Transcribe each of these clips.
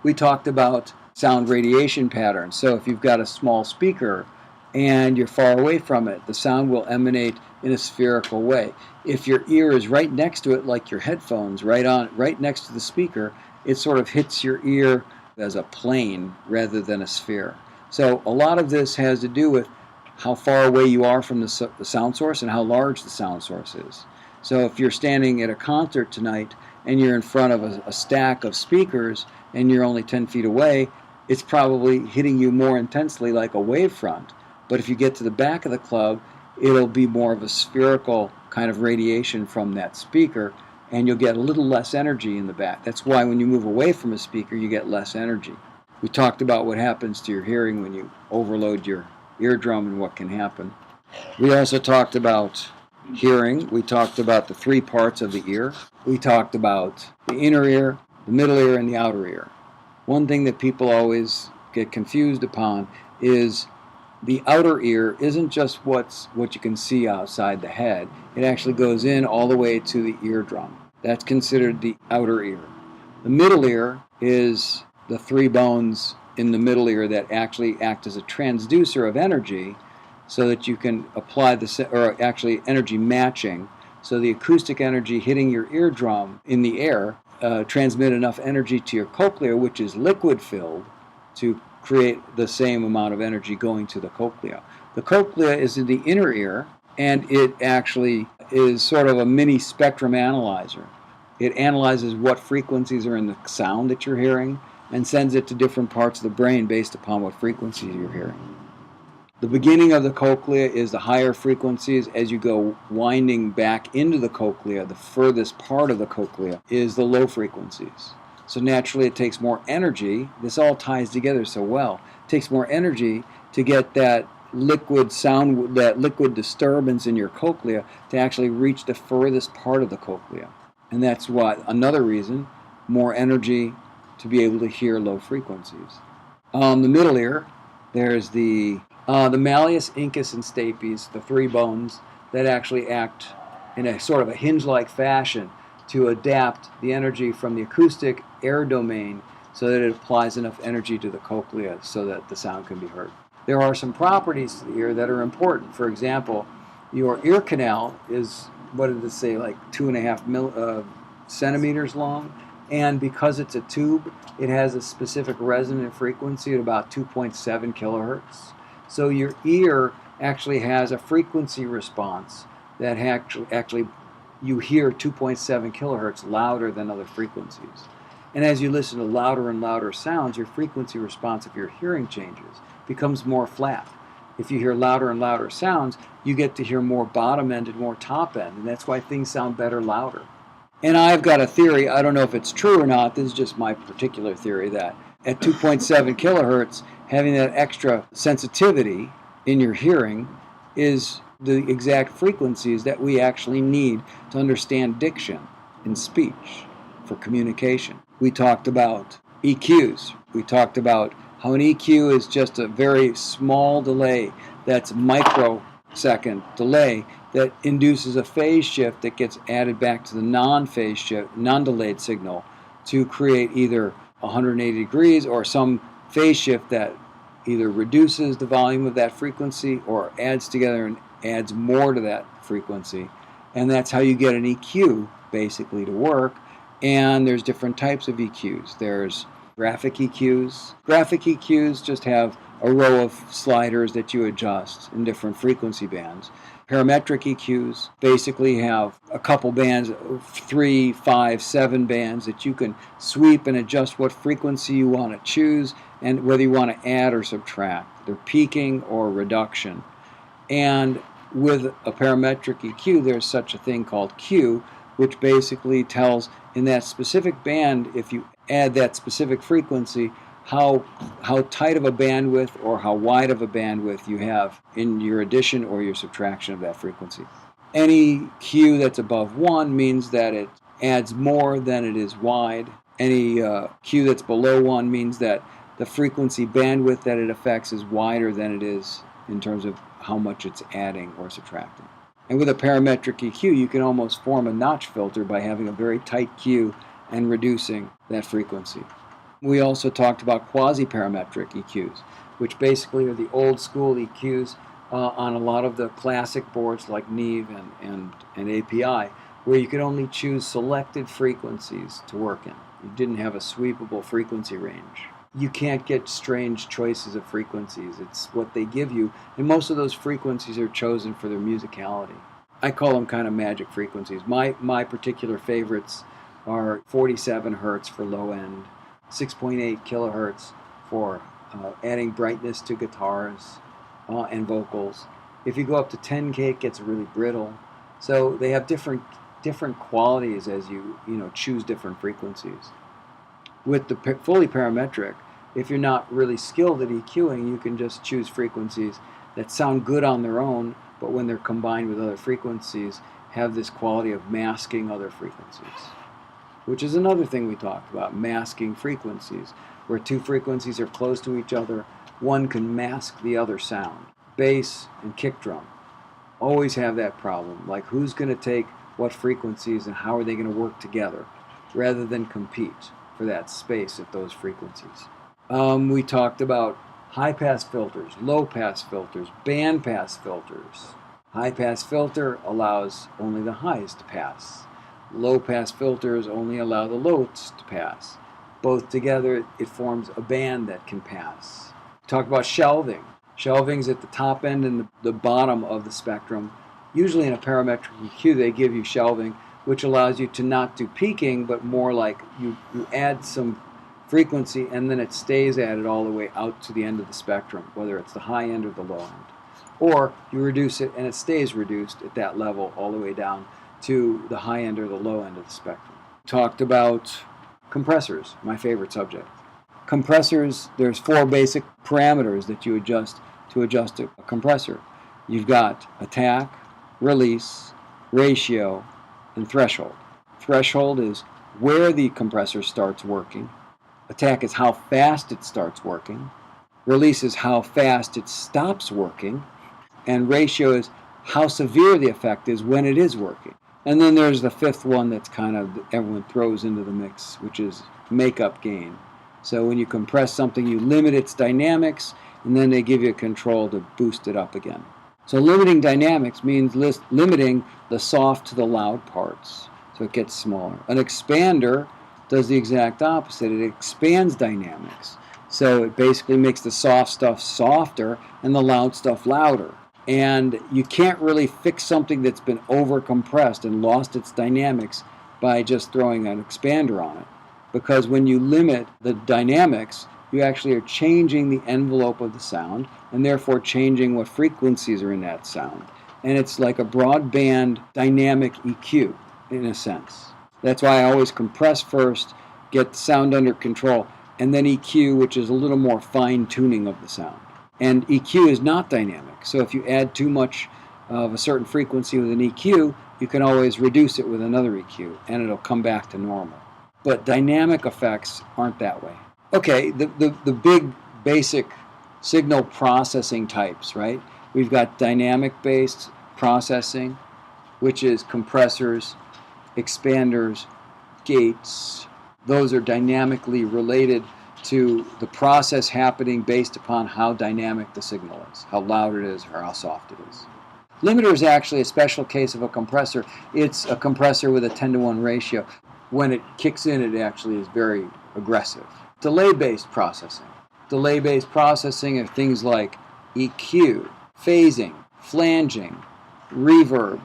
We talked about sound radiation patterns. So if you've got a small speaker and you're far away from it, the sound will emanate in a spherical way. If your ear is right next to it, like your headphones, right next to the speaker, it sort of hits your ear as a plane rather than a sphere. So a lot of this has to do with how far away you are from the sound source and how large the sound source is. So if you're standing at a concert tonight and you're in front of a stack of speakers and you're only 10 feet away, it's probably hitting you more intensely like a wavefront. But if you get to the back of the club, it'll be more of a spherical kind of radiation from that speaker, and you'll get a little less energy in the back. That's why when you move away from a speaker, you get less energy. We talked about what happens to your hearing when you overload your eardrum and what can happen. We also talked about hearing. We talked about the three parts of the ear. We talked about the inner ear, the middle ear, and the outer ear. One thing that people always get confused upon is the outer ear isn't just what you can see outside the head. It actually goes in all the way to the eardrum. That's considered the outer ear. The middle ear is the three bones in the middle ear that actually act as a transducer of energy so that you can apply or actually energy matching. So the acoustic energy hitting your eardrum in the air transmit enough energy to your cochlea, which is liquid filled, to create the same amount of energy going to the cochlea. The cochlea is in the inner ear, and it actually is sort of a mini spectrum analyzer. It analyzes what frequencies are in the sound that you're hearing and sends it to different parts of the brain based upon what frequencies you're hearing. The beginning of the cochlea is the higher frequencies. As you go winding back into the cochlea, the furthest part of the cochlea is the low frequencies. So naturally it takes more energy. This all ties together so well. It takes more energy to get that liquid sound, that liquid disturbance in your cochlea to actually reach the furthest part of the cochlea. And that's another reason, more energy to be able to hear low frequencies. The middle ear, there's the malleus, incus, and stapes, the three bones that actually act in a sort of a hinge-like fashion to adapt the energy from the acoustic air domain so that it applies enough energy to the cochlea so that the sound can be heard. There are some properties to the ear that are important. For example, your ear canal is, what did it say, like 2.5 centimeters long, and because it's a tube, it has a specific resonant frequency at about 2.7 kilohertz. So your ear actually has a frequency response that actually you hear 2.7 kilohertz louder than other frequencies. And as you listen to louder and louder sounds, your frequency response of your hearing changes, becomes more flat. If you hear louder and louder sounds, you get to hear more bottom end and more top end, and that's why things sound better louder. And I've got a theory, I don't know if it's true or not, this is just my particular theory, that at 2.7 kilohertz, having that extra sensitivity in your hearing is the exact frequencies that we actually need to understand diction and speech for communication. We talked about EQs. We talked about how an EQ is just a very small delay that's microsecond delay that induces a phase shift that gets added back to the non-phase shift, non-delayed signal to create either 180 degrees or some phase shift that either reduces the volume of that frequency or adds together and adds more to that frequency. And that's how you get an EQ basically to work. And there's different types of EQs. There's graphic EQs. Graphic EQs just have a row of sliders that you adjust in different frequency bands. Parametric EQs basically have a couple bands, 3, 5, 7 bands that you can sweep and adjust what frequency you want to choose and whether you want to add or subtract. They're peaking or reduction. And with a parametric EQ, there's such a thing called Q, which basically tells in that specific band, if you add that specific frequency, how tight of a bandwidth or how wide of a bandwidth you have in your addition or your subtraction of that frequency. Any Q that's above 1 means that it adds more than it is wide. Any Q that's below 1 means that the frequency bandwidth that it affects is wider than it is in terms of how much it's adding or subtracting. And with a parametric EQ, you can almost form a notch filter by having a very tight Q and reducing that frequency. We also talked about quasi-parametric EQs, which basically are the old school EQs on a lot of the classic boards like Neve and API, where you could only choose selected frequencies to work in. You didn't have a sweepable frequency range. You can't get strange choices of frequencies. It's what they give you, and most of those frequencies are chosen for their musicality. I call them kind of magic frequencies. My particular favorites are 47 hertz for low end, 6.8 kilohertz for adding brightness to guitars and vocals. If you go up to 10K, it gets really brittle. So they have different qualities as you choose different frequencies. With the fully parametric, if you're not really skilled at EQing, you can just choose frequencies that sound good on their own, but when they're combined with other frequencies, have this quality of masking other frequencies, which is another thing we talked about, masking frequencies, where two frequencies are close to each other, one can mask the other sound. Bass and kick drum always have that problem, like who's going to take what frequencies and how are they going to work together, rather than compete for that space at those frequencies. We talked about high-pass filters, low-pass filters, band-pass filters. High-pass filter allows only the highs to pass. Low-pass filters only allow the lows to pass. Both together, it forms a band that can pass. Talk about shelving. Shelving's at the top end and the bottom of the spectrum. Usually in a parametric EQ, they give you shelving, which allows you to not do peaking, but more like you add some frequency and then it stays added all the way out to the end of the spectrum, whether it's the high end or the low end. Or you reduce it and it stays reduced at that level all the way down to the high end or the low end of the spectrum. Talked about compressors, my favorite subject. Compressors, there's 4 basic parameters that you adjust to adjust a compressor. You've got attack, release, ratio, and threshold. Threshold is where the compressor starts working. Attack is how fast it starts working. Release is how fast it stops working. And ratio is how severe the effect is when it is working. And then there's the 5th one that's kind of everyone throws into the mix, which is makeup gain. So when you compress something, you limit its dynamics, and then they give you a control to boost it up again. So limiting dynamics means limiting the soft to the loud parts, so it gets smaller. An expander does the exact opposite. It expands dynamics. So it basically makes the soft stuff softer and the loud stuff louder. And you can't really fix something that's been over-compressed and lost its dynamics by just throwing an expander on it. Because when you limit the dynamics, you actually are changing the envelope of the sound and therefore changing what frequencies are in that sound. And it's like a broadband dynamic EQ in a sense. That's why I always compress first, get the sound under control, and then EQ, which is a little more fine-tuning of the sound. And EQ is not dynamic, so if you add too much of a certain frequency with an EQ, you can always reduce it with another EQ, and it'll come back to normal. But dynamic effects aren't that way. Okay, the big basic signal processing types, right? We've got dynamic-based processing, which is compressors, expanders, gates. Those are dynamically related to the process happening based upon how dynamic the signal is, how loud it is, or how soft it is. Limiter is actually a special case of a compressor. It's a compressor with a 10-to-1 ratio. When it kicks in, it actually is very aggressive. Delay-based processing. Delay-based processing are things like EQ, phasing, flanging, reverb,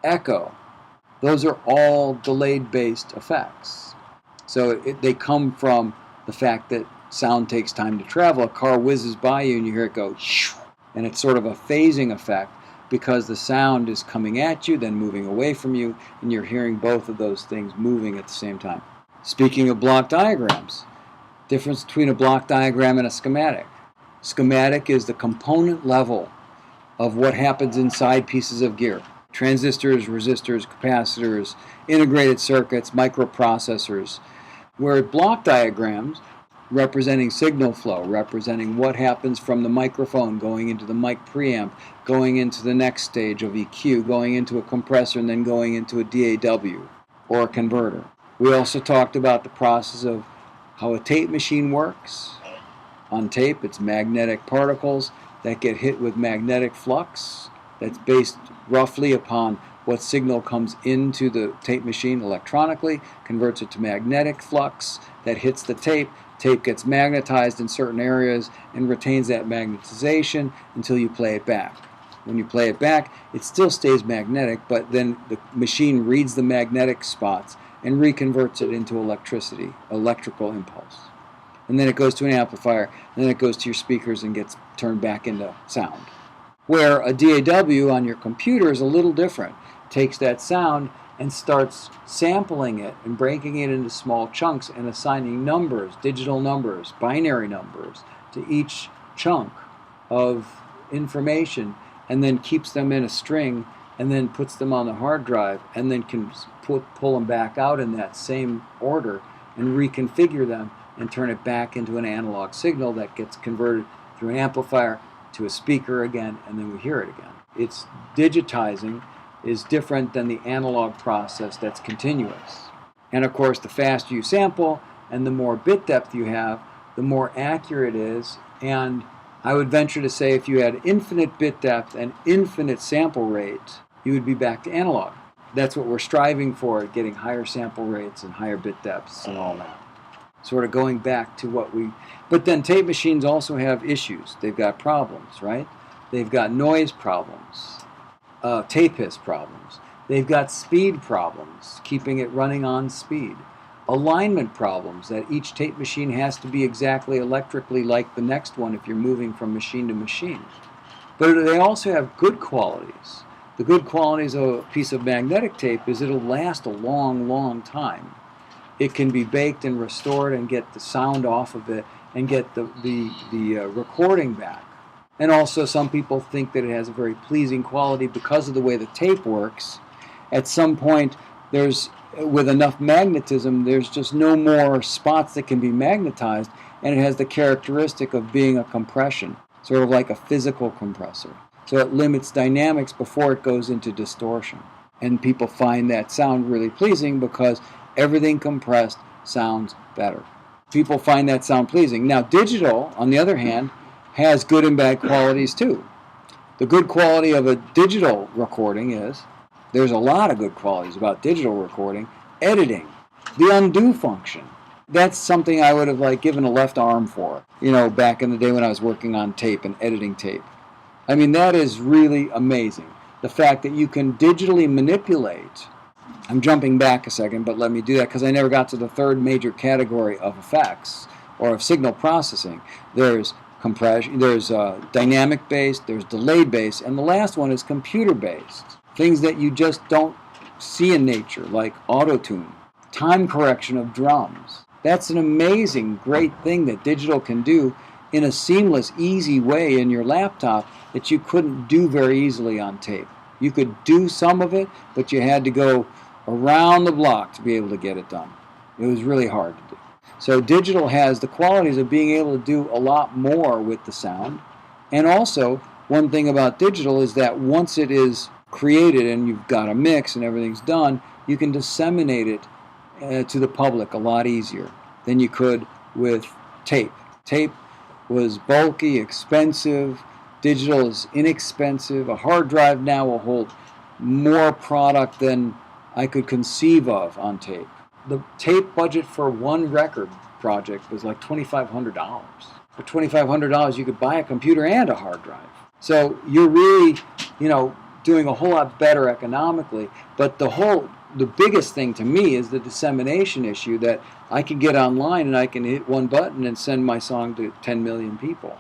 echo. Those are all delayed-based effects. So they come from the fact that sound takes time to travel. A car whizzes by you and you hear it go, shoo, and it's sort of a phasing effect because the sound is coming at you, then moving away from you, and you're hearing both of those things moving at the same time. Speaking of block diagrams, difference between a block diagram and a schematic. Schematic is the component level of what happens inside pieces of gear. Transistors, resistors, capacitors, integrated circuits, microprocessors. Where block diagrams representing signal flow, representing what happens from the microphone going into the mic preamp, going into the next stage of EQ, going into a compressor, and then going into a DAW or a converter. We also talked about the process of how a tape machine works. On tape, it's magnetic particles that get hit with magnetic flux that's based roughly upon what signal comes into the tape machine electronically, converts it to magnetic flux that hits the tape. Tape gets magnetized in certain areas and retains that magnetization until you play it back. When you play it back, it still stays magnetic, but then the machine reads the magnetic spots and reconverts it into electrical impulse. And then it goes to an amplifier, and then it goes to your speakers and gets turned back into sound. Where a DAW on your computer is a little different. It takes that sound and starts sampling it and breaking it into small chunks and assigning numbers, digital numbers, binary numbers, to each chunk of information, and then keeps them in a string and then puts them on the hard drive and then can pull them back out in that same order and reconfigure them and turn it back into an analog signal that gets converted through an amplifier to a speaker again, and then we hear it again. It's digitizing is different than the analog process that's continuous. And of course, the faster you sample and the more bit depth you have, the more accurate it is. And I would venture to say if you had infinite bit depth and infinite sample rate, you would be back to analog. That's what we're striving for, getting higher sample rates and higher bit depths and all that. Sort of going back to what we... But then tape machines also have issues. They've got problems, right? They've got noise problems, tape hiss problems. They've got speed problems, keeping it running on speed. Alignment problems, that each tape machine has to be exactly electrically like the next one if you're moving from machine to machine. But they also have good qualities. The good qualities of a piece of magnetic tape is it'll last a long, long time. It can be baked and restored and get the sound off of it and get the recording back. And also some people think that it has a very pleasing quality because of the way the tape works. At some point, with enough magnetism, there's just no more spots that can be magnetized, and it has the characteristic of being a compression, sort of like a physical compressor. So it limits dynamics before it goes into distortion. And people find that sound really pleasing because everything compressed sounds better. People find that sound pleasing. Now, digital, on the other hand, has good and bad qualities too. The good quality of a digital recording is, there's a lot of good qualities about digital recording. Editing, the undo function. That's something I would have given a left arm for, back in the day when I was working on tape and editing tape. I mean, that is really amazing. The fact that you can digitally manipulate. I'm jumping back a second, but let me do that because I never got to the third major category of effects or of signal processing. There's compression, there's dynamic-based, there's delay-based, and the last one is computer-based. Things that you just don't see in nature, like auto-tune, time correction of drums. That's an amazing, great thing that digital can do in a seamless, easy way in your laptop that you couldn't do very easily on tape. You could do some of it, but you had to go around the block to be able to get it done. It was really hard to do. So digital has the qualities of being able to do a lot more with the sound. And also, one thing about digital is that once it is created and you've got a mix and everything's done, you can disseminate it to the public a lot easier than you could with tape. Tape was bulky, expensive. Digital is inexpensive. A hard drive now will hold more product than I could conceive of on tape. The tape budget for one record project was like $2,500. For $2,500, you could buy a computer and a hard drive. So you're really, doing a whole lot better economically. But the biggest thing to me is the dissemination issue, that I can get online and I can hit one button and send my song to 10 million people.